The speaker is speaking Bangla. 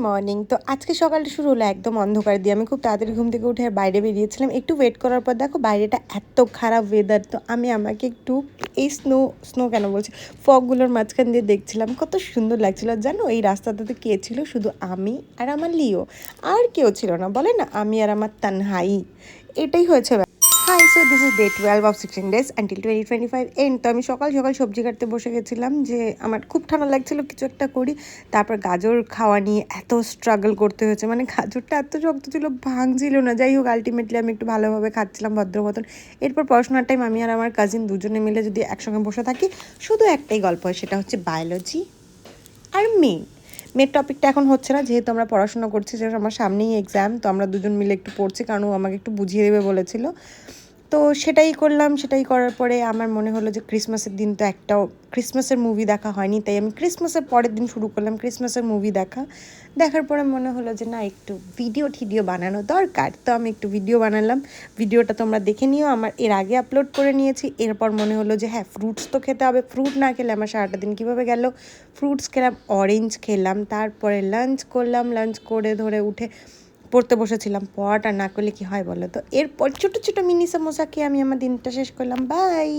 মর্নিং। তো আজকে সকালটা শুরু হলো একদম অন্ধকার দিয়ে। আমি খুব তাড়াতাড়ি ঘুম থেকে উঠে বাইরে বেরিয়েছিলাম। একটু ওয়েট করার পর দেখো বাইরেটা এত খারাপ ওয়েদার। তো আমি আমাকে একটু এই স্নো কেন বলছি, ফগগুলোর মাঝখান দিয়ে দেখছিলাম, কত সুন্দর লাগছিল। জানো এই রাস্তাটাতে কে ছিল? শুধু আমি আর আমার লিও, আর কেউ ছিল না। বলে না আমি আর আমার তানহাই, এটাই হয়েছে। Hi, so this is day 12 of 16 days until 2025 end. তো আমি সকাল সকাল সবজি কাটতে বসে গেছিলাম যে আমার খুব ঠান্ডা লাগছিল, কিছু একটা করি। তারপর গাজর খাওয়া নিয়ে এত স্ট্রাগল করতে হয়েছে, মানে গাজরটা এত শক্ত ছিল, ভাঙছিল না। যাই হোক, আলটিমেটলি আমি একটু ভালোভাবে খাচ্ছিলাম ভদ্র মতন। এরপর পড়াশোনার টাইম আমি আর আমার কাজিন দুজনে মিলে যদি একসঙ্গে বসে থাকি, শুধু একটাই গল্প হয়, সেটা হচ্ছে বায়োলজি আর মেয়ের টপিকটা এখন হচ্ছে না, যেহেতু আমরা পড়াশোনা করছি, যেহেতু আমার সামনেই এক্সাম। তো আমরা দুজন মিলে একটু পড়ছি, কারণ ও আমাকে একটু বুঝিয়ে দেবে বলেছিল। তো সেটাই করলাম। সেটাই করার পরে আমার মনে হলো যে ক্রিসমাসের দিন তো একটাও ক্রিসমাসের মুভি দেখা হয়নি, তাই আমি ক্রিসমাসের পরের দিন শুরু করলাম ক্রিসমাসের মুভি দেখার পরে মনে হলো যে না, একটু ভিডিও বানানো দরকার। তো আমি একটু ভিডিও বানালাম। ভিডিওটা তোমরা দেখে নিও, আমার এর আগে আপলোড করে নিয়েছি। এরপর মনে হলো যে হ্যাঁ, ফ্রুটস তো খেতে হবে, ফ্রুট না খেলে আমার সারাটা দিন কীভাবে গেল। ফ্রুটস খেলাম, অরেঞ্জ খেলাম, তারপরে লাঞ্চ করলাম। লাঞ্চ করে ধরে উঠে পড়তে বসেছিলাম। পড়াটা না করলে কি হয় বলো তো। এরপর ছোটো ছোটো মিনি সমোসা খেয়ে আমি আমার দিনটা শেষ করলাম। বাই।